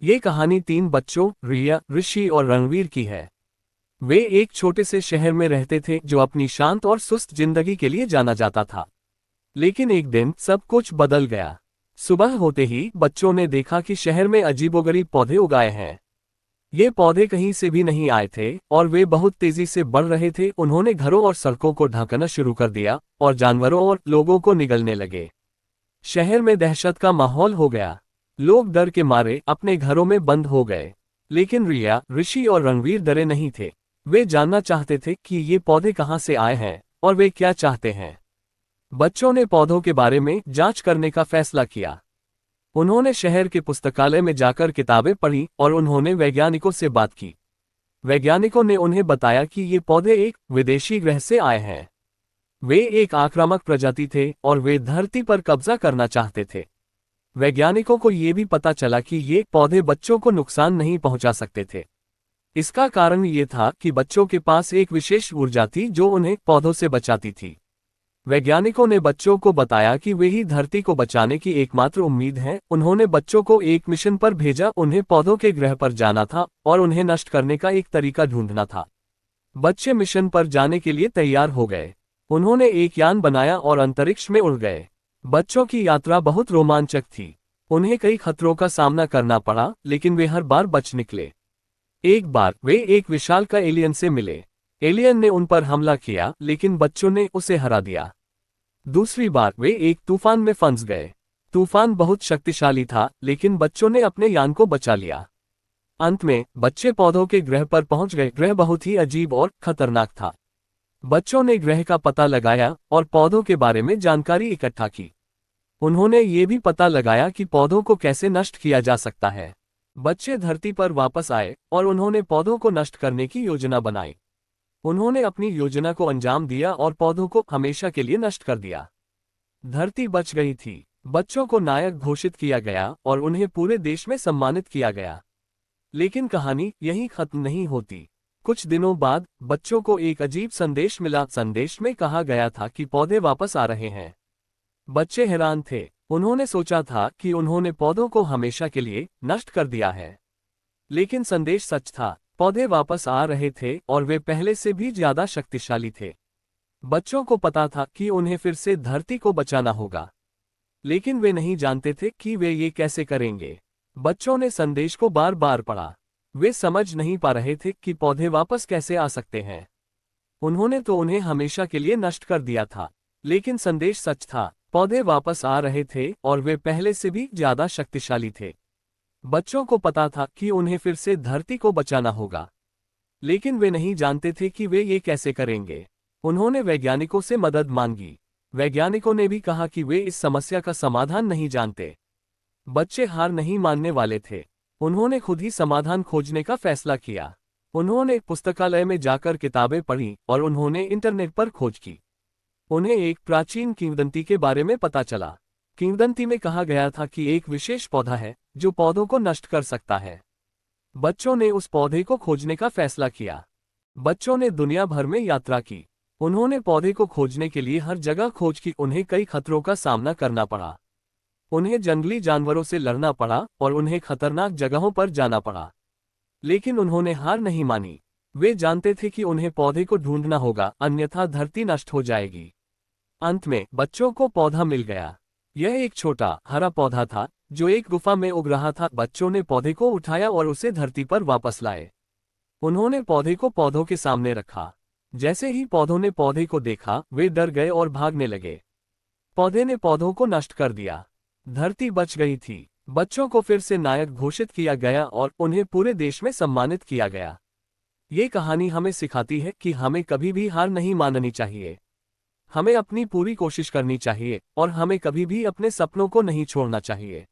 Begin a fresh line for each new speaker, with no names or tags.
ये कहानी 3 बच्चों रिया, ऋषि और रणवीर की है। वे एक छोटे से शहर में रहते थे जो अपनी शांत और सुस्त जिंदगी के लिए जाना जाता था। लेकिन एक दिन सब कुछ बदल गया। सुबह होते ही बच्चों ने देखा कि शहर में अजीबोगरीब पौधे उगाए हैं। ये पौधे कहीं से भी नहीं आए थे और वे बहुत तेजी से बढ़ रहे थे। उन्होंने घरों और सड़कों को ढकना शुरू कर दिया और जानवरों और लोगों को निगलने लगे। शहर में दहशत का माहौल हो गया। लोग डर के मारे अपने घरों में बंद हो गए। लेकिन रिया, ऋषि और रणवीर डरे नहीं थे। वे जानना चाहते थे कि ये पौधे कहाँ से आए हैं और वे क्या चाहते हैं। बच्चों ने पौधों के बारे में जांच करने का फैसला किया। उन्होंने शहर के पुस्तकालय में जाकर किताबें पढ़ी और उन्होंने वैज्ञानिकों से बात की। वैज्ञानिकों ने उन्हें बताया कि ये पौधे एक विदेशी ग्रह से आए हैं। वे एक आक्रामक प्रजाति थे और वे धरती पर कब्जा करना चाहते थे। वैज्ञानिकों को ये भी पता चला कि ये पौधे बच्चों को नुकसान नहीं पहुंचा सकते थे। इसका कारण ये था कि बच्चों के पास एक विशेष ऊर्जा थी जो उन्हें पौधों से बचाती थी। वैज्ञानिकों ने बच्चों को बताया कि वे ही धरती को बचाने की एकमात्र उम्मीद है। उन्होंने बच्चों को एक मिशन पर भेजा। उन्हें पौधों के ग्रह पर जाना था और उन्हें नष्ट करने का एक तरीका ढूंढना था। बच्चे मिशन पर जाने के लिए तैयार हो गए। उन्होंने एक यान बनाया और अंतरिक्ष में उड़ गए। बच्चों की यात्रा बहुत रोमांचक थी। उन्हें कई खतरों का सामना करना पड़ा, लेकिन वे हर बार बच निकले। एक बार वे एक विशालकाय एलियन से मिले। एलियन ने उन पर हमला किया, लेकिन बच्चों ने उसे हरा दिया। दूसरी बार वे एक तूफान में फंस गए। तूफान बहुत शक्तिशाली था, लेकिन बच्चों ने अपने यान को बचा लिया। अंत में बच्चे पौधों के ग्रह पर पहुंच गए। ग्रह बहुत ही अजीब और खतरनाक था। बच्चों ने ग्रह का पता लगाया और पौधों के बारे में जानकारी इकट्ठा की। उन्होंने ये भी पता लगाया कि पौधों को कैसे नष्ट किया जा सकता है। बच्चे धरती पर वापस आए और उन्होंने पौधों को नष्ट करने की योजना बनाई। उन्होंने अपनी योजना को अंजाम दिया और पौधों को हमेशा के लिए नष्ट कर दिया। धरती बच गई थी। बच्चों को नायक घोषित किया गया और उन्हें पूरे देश में सम्मानित किया गया। लेकिन कहानी यहीं खत्म नहीं होती। कुछ दिनों बाद बच्चों को एक अजीब संदेश मिला। संदेश में कहा गया था कि पौधे वापस आ रहे हैं। बच्चे हैरान थे। उन्होंने सोचा था कि उन्होंने पौधों को हमेशा के लिए नष्ट कर दिया है। लेकिन संदेश सच था। पौधे वापस आ रहे थे और वे पहले से भी ज्यादा शक्तिशाली थे। बच्चों को पता था कि उन्हें फिर से धरती को बचाना होगा, लेकिन वे नहीं जानते थे कि वे ये कैसे करेंगे। बच्चों ने संदेश को बार बार पढ़ा। वे समझ नहीं पा रहे थे कि पौधे वापस कैसे आ सकते हैं। उन्होंने तो उन्हें हमेशा के लिए नष्ट कर दिया था। लेकिन संदेश सच था। पौधे वापस आ रहे थे और वे पहले से भी ज्यादा शक्तिशाली थे। बच्चों को पता था कि उन्हें फिर से धरती को बचाना होगा, लेकिन वे नहीं जानते थे कि वे ये कैसे करेंगे। उन्होंने वैज्ञानिकों से मदद मांगी। वैज्ञानिकों ने भी कहा कि वे इस समस्या का समाधान नहीं जानते। बच्चे हार नहीं मानने वाले थे। उन्होंने खुद ही समाधान खोजने का फैसला किया। उन्होंने पुस्तकालय में जाकर किताबें पढ़ी और उन्होंने इंटरनेट पर खोज की। उन्हें एक प्राचीन किंवदंती के बारे में पता चला। किंवदंती में कहा गया था कि एक विशेष पौधा है जो पौधों को नष्ट कर सकता है। बच्चों ने उस पौधे को खोजने का फैसला किया। बच्चों ने दुनिया भर में यात्रा की। उन्होंने पौधे को खोजने के लिए हर जगह खोज की। उन्हें कई खतरों का सामना करना पड़ा। उन्हें जंगली जानवरों से लड़ना पड़ा और उन्हें खतरनाक जगहों पर जाना पड़ा। लेकिन उन्होंने हार नहीं मानी। वे जानते थे कि उन्हें पौधे को ढूंढना होगा, अन्यथा धरती नष्ट हो जाएगी। अंत में बच्चों को पौधा मिल गया। यह एक छोटा हरा पौधा था जो एक गुफा में उग रहा था। बच्चों ने पौधे को उठाया और उसे धरती पर वापस लाए। उन्होंने पौधे को पौधों के सामने रखा। जैसे ही पौधों ने पौधे को देखा, वे डर गए और भागने लगे। पौधे ने पौधों को नष्ट कर दिया। धरती बच गई थी। बच्चों को फिर से नायक घोषित किया गया और उन्हें पूरे देश में सम्मानित किया गया। ये कहानी हमें सिखाती है कि हमें कभी भी हार नहीं माननी चाहिए। हमें अपनी पूरी कोशिश करनी चाहिए और हमें कभी भी अपने सपनों को नहीं छोड़ना चाहिए।